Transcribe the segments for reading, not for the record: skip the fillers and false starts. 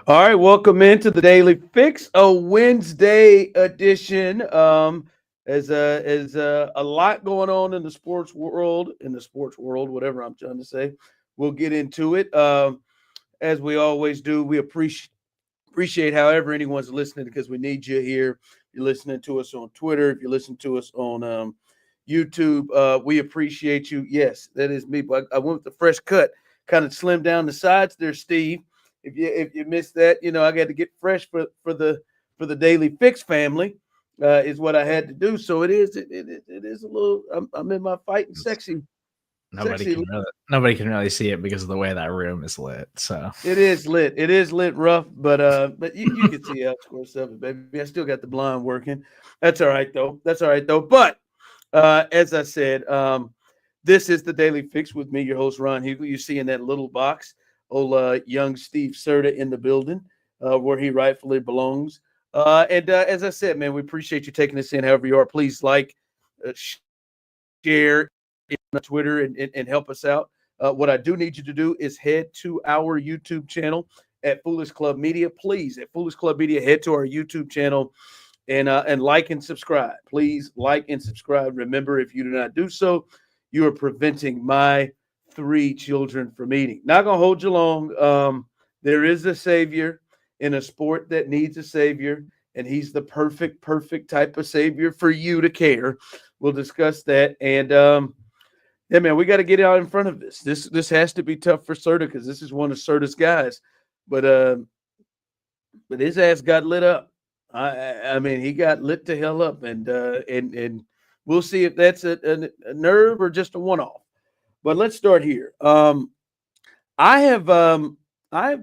All right, welcome into the Daily Fix, a Wednesday edition. As a lot going on in the sports world, whatever I'm trying to say. We'll get into it. As we always do, we appreciate however anyone's listening because we need you here. If you're listening to us on Twitter, if you're listening to us on YouTube, we appreciate you. Yes, that is me. But I went with the fresh cut, kind of slimmed down the sides there, Steve. If you missed that, I got to get fresh for the Daily Fix family. Is what I had to do. So it is a little. I'm in my fighting sexy. Nobody can really see it because of the way that room is lit. So It is lit. It is lit rough, but you can see out score seven, baby. I still got the blind working. That's all right though. That's all right though. But as I said, this is the Daily Fix with me, your host Ron Hughley. You see in that little box, old young Steve Serta in the building, where he rightfully belongs. And as I said, man, we appreciate you taking us in. However you are, please share on Twitter and help us out. What I do need you to do is head to our YouTube channel at Foolish Club Media. Please, at Foolish Club Media, head to our YouTube channel and like and subscribe. Please like and subscribe. Remember, if you do not do so, you are preventing my 3 children from eating. Not gonna hold you long. There is a savior in a sport that needs a savior, and he's the perfect type of savior for you to care. We'll discuss that. And yeah, man, we got to get out in front of this. This has to be tough for Serta because this is one of Serta's guys. But his ass got lit up. I mean, he got lit the hell up, and we'll see if that's a nerve or just a one off. But let's start here. I have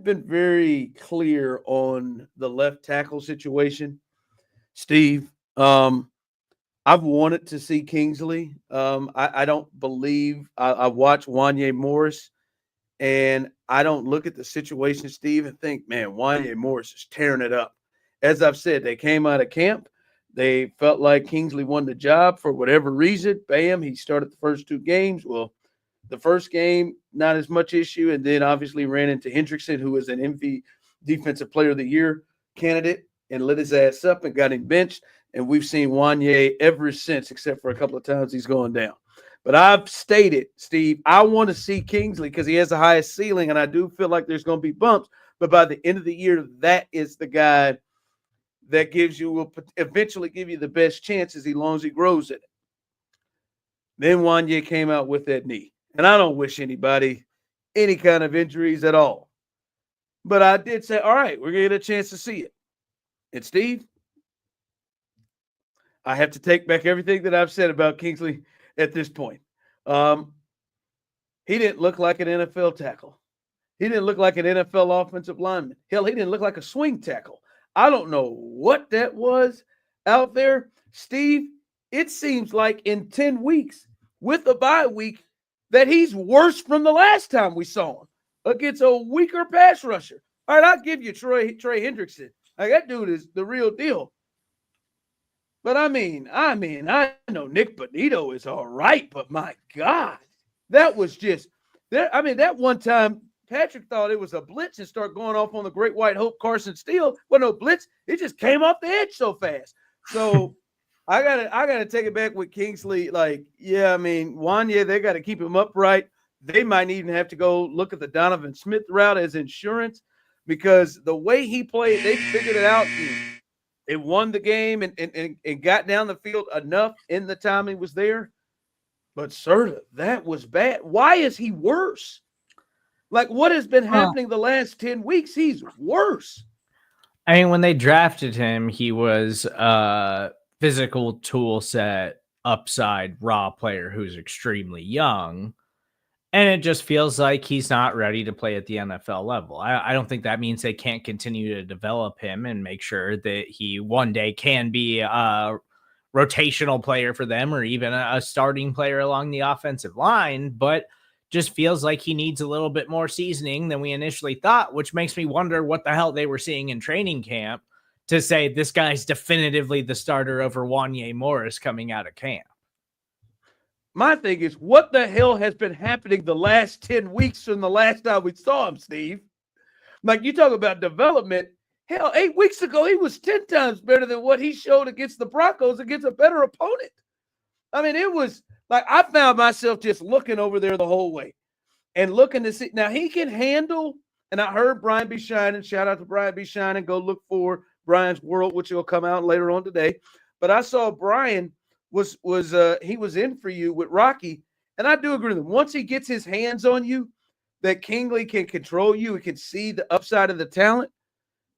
been very clear on the left tackle situation, Steve. I've wanted to see Kingsley. I don't believe I watched Wanye Morris, and I don't look at the situation, Steve, and think, man, Wanye Morris is tearing it up. As I've said, they came out of camp. They felt like Kingsley won the job for whatever reason. Bam, he started the first 2 games. Well, the first game, not as much issue, and then obviously ran into Hendrickson, who was an MVP Defensive Player of the Year candidate, and lit his ass up and got him benched. And we've seen Wanye ever since, except for a couple of times he's gone down. But I've stated, Steve, I want to see Kingsley because he has the highest ceiling, and I do feel like there's going to be bumps. But by the end of the year, that is the guy that will eventually give you the best chances as long as he grows in it. Then Wanye came out with that knee. And I don't wish anybody any kind of injuries at all. But I did say, all right, we're going to get a chance to see it. And Steve, I have to take back everything that I've said about Kingsley at this point. He didn't look like an NFL tackle. He didn't look like an NFL offensive lineman. Hell, he didn't look like a swing tackle. I don't know what that was out there. Steve, it seems like in 10 weeks with a bye week that he's worse from the last time we saw him against a weaker pass rusher. All right, I'll give you Trey Hendrickson. Like, that dude is the real deal. But I know Nick Bonito is all right, but my God, that was just that. I mean, that one time Patrick thought it was a blitz and started going off on the Great White Hope Carson Steele. Well, no blitz, it just came off the edge so fast. So I gotta take it back with Kingsley. Like, yeah, I mean, Wanye, they got to keep him upright. They might even have to go look at the Donovan Smith route as insurance because the way he played, they figured it out. It won the game and got down the field enough in the time he was there. But Serta, that was bad. Why is he worse? Like, what has been happening the last 10 weeks? He's worse. I mean, when they drafted him, he was a physical tool set, upside, raw player who's extremely young. And it just feels like he's not ready to play at the NFL level. I don't think that means they can't continue to develop him and make sure that he one day can be a rotational player for them or even a starting player along the offensive line, but just feels like he needs a little bit more seasoning than we initially thought, which makes me wonder what the hell they were seeing in training camp to say this guy's definitively the starter over Wanye Morris coming out of camp. My thing is, what the hell has been happening the last 10 weeks from the last time we saw him, Steve? Like, you talk about development. Hell, 8 weeks ago, he was 10 times better than what he showed against the Broncos, against a better opponent. I mean, it was like I found myself just looking over there the whole way and looking to see. Now, he can handle, and I heard Brian B. Shining, shout out to Brian B. Shining, go look for Brian's World, which will come out later on today. But I saw Brian was in for you with Rocky, and I do agree with him. Once he gets his hands on you, that Kingley can control you, he can see the upside of the talent.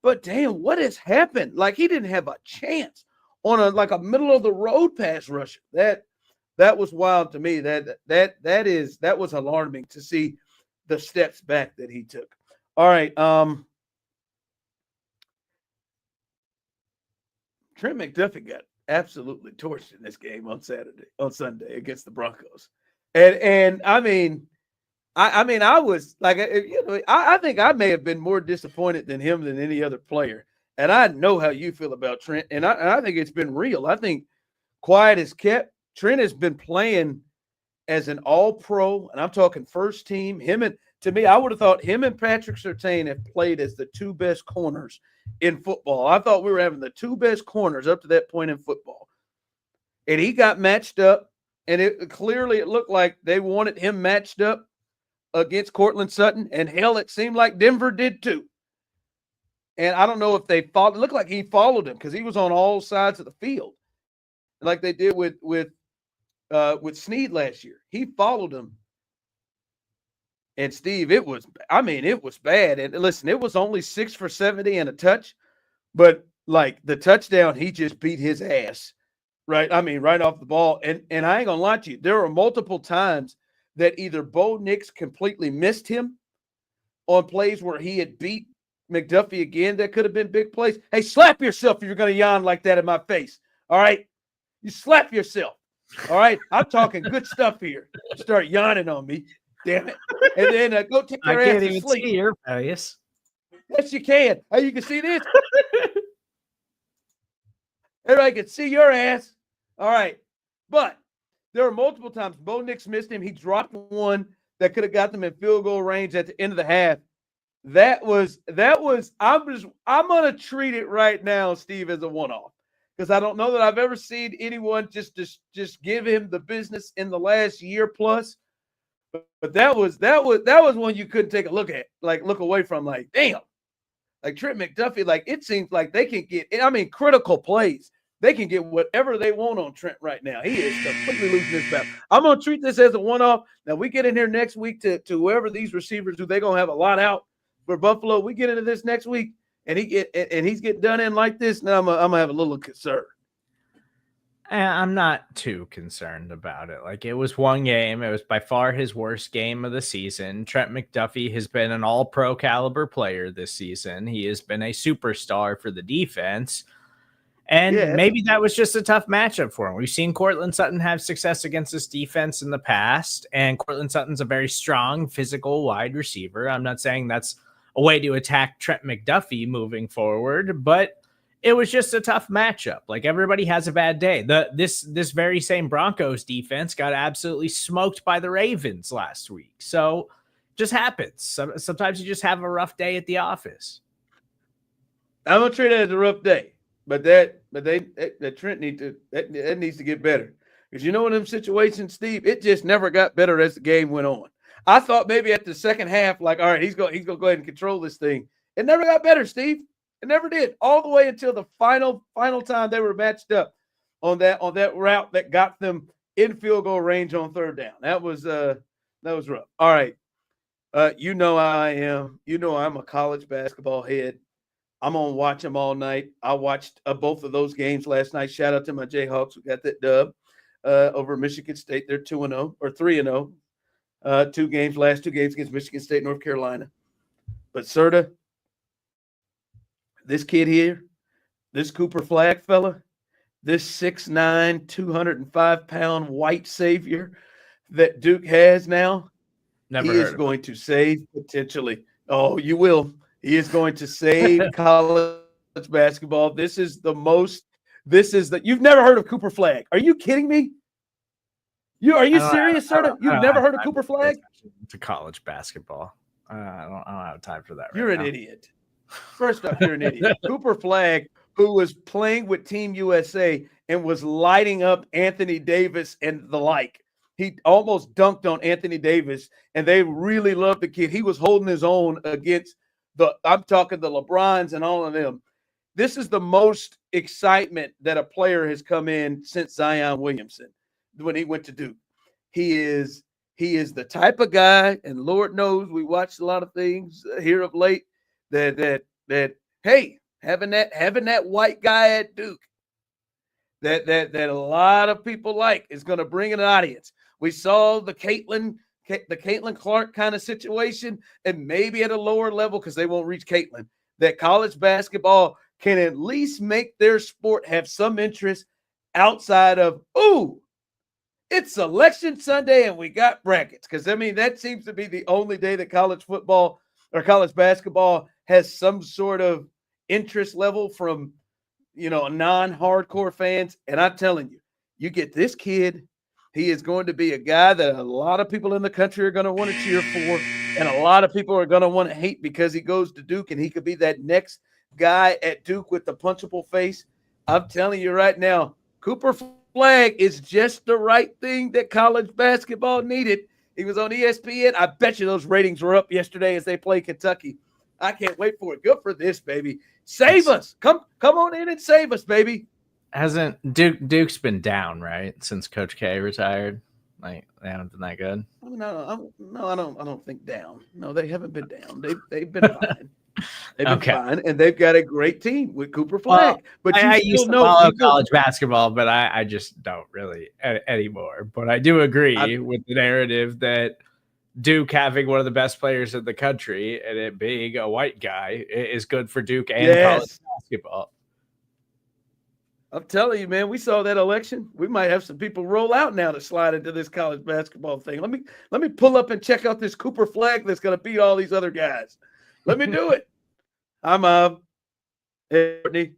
But damn, what has happened? Like, he didn't have a chance on a middle of the road pass rusher. That was wild to me. That was alarming to see the steps back that he took. All right. Trent McDuffie got absolutely torched in this game on Sunday against the Broncos. And I mean, I was like, I think I may have been more disappointed than him than any other player. And I know how you feel about Trent. And I think it's been real. I think quiet is kept. Trent has been playing as an all-pro, and I'm talking first team. To me, I would have thought him and Patrick Surtain have played as the two best corners in football. I thought we were having the two best corners up to that point in football. And he got matched up, and it looked like they wanted him matched up against Cortland Sutton, and hell, it seemed like Denver did too. And I don't know if they followed. It looked like he followed him because he was on all sides of the field, like they did with Snead last year. He followed him. And Steve, it was bad. And listen, it was only 6 for 70 and a touch, but like the touchdown, he just beat his ass, right? I mean, right off the ball. And I ain't gonna lie to you, there were multiple times that either Bo Nix completely missed him on plays where he had beat McDuffie again. That could have been big plays. Hey, slap yourself if you're gonna yawn like that in my face. All right, you slap yourself. All right, I'm talking good stuff here. Start yawning on me. Damn it. And then go take your ass to sleep. I can't even see your face. Yes, you can. Hey, you can see this? Everybody can see your ass. All right. But there were multiple times Bo Nix missed him. He dropped one that could have got them in field goal range at the end of the half. I'm going to treat it right now, Steve, as a one-off. Because I don't know that I've ever seen anyone just give him the business in the last year plus. But that was one you couldn't take a look at, like look away from, like, damn. Like Trent McDuffie, like it seems like they can get, critical plays. They can get whatever they want on Trent right now. He is completely losing his battle. I'm going to treat this as a one-off. Now, we get in here next week to whoever these receivers do, they're going to have a lot out for Buffalo. We get into this next week, and he's getting done in like this. Now I'm going to have a little concern. I'm not too concerned about it. Like, it was one game. It was by far his worst game of the season. Trent McDuffie has been an all-pro caliber player this season. He has been a superstar for the defense. And maybe that was just a tough matchup for him. We've seen Cortland Sutton have success against this defense in the past, and Cortland Sutton's a very strong, physical wide receiver. I'm not saying that's a way to attack Trent McDuffie moving forward, but it was just a tough matchup. Like, everybody has a bad day. This very same Broncos defense got absolutely smoked by the Ravens last week. So just happens. Sometimes you just have a rough day at the office. I'm going to treat it as a rough day. But Trent needs to get better. Because in them situations, Steve, it just never got better as the game went on. I thought maybe at the second half, like, all right, he's going to go ahead and control this thing. It never got better, Steve. It never did. All the way until the final time they were matched up on that route that got them in field goal range on third down. That was rough. All right. You know how I am. You know I'm a college basketball head. I'm going to watch them all night. I watched both of those games last night. Shout out to my Jayhawks who got that dub over Michigan State. They're 2-0 or 3-0. Last two games against Michigan State, North Carolina. But Serta, this kid here, this Cooper Flagg fella, this 6'9", 205-pound white savior that Duke has now, he is going to save potentially. Oh, you will. He is going to save college basketball. You've never heard of Cooper Flagg. Are you kidding me? Are you serious, sir? You've never heard of Cooper Flagg? To college basketball. don't have time for that. You're right an now. idiot. First off, you're an idiot. Cooper Flagg, who was playing with Team USA and was lighting up Anthony Davis and the like. He almost dunked on Anthony Davis, and they really loved the kid. He was holding his own against I'm talking the LeBrons and all of them. This is the most excitement that a player has come in since Zion Williamson when he went to Duke. He is the type of guy, and Lord knows we watched a lot of things here of late that hey, having that white guy at Duke that a lot of people like is going to bring an audience. We saw the Caitlin Clark kind of situation, and maybe at a lower level because they won't reach Caitlin. That college basketball can at least make their sport have some interest outside of it's Selection Sunday and we got brackets. Because I mean that seems to be the only day that college football or college basketball has some sort of interest level from non-hardcore fans. And I'm telling you, you get this kid, he is going to be a guy that a lot of people in the country are going to want to cheer for, and a lot of people are going to want to hate because he goes to Duke, and he could be that next guy at Duke with the punchable face. I'm telling you right now, Cooper Flagg is just the right thing that college basketball needed. He was on ESPN. I bet you those ratings were up yesterday as they played Kentucky. I can't wait for it. Good for this, baby. Save us. Come on in and save us, baby. Hasn't Duke's been down, right, since Coach K retired? Like they haven't been that good. No, I don't think down. No, they haven't been down. They've been fine. They've been fine, and they've got a great team with Cooper Flagg. Well, but I used to follow college basketball, but I just don't really anymore. But I do agree with the narrative that Duke having one of the best players in the country and it being a white guy is good for Duke and college basketball. I'm telling you, man, we saw that election. We might have some people roll out now to slide into this college basketball thing. Let me pull up and check out this Cooper Flagg that's going to beat all these other guys. Let me do it. I'm Courtney.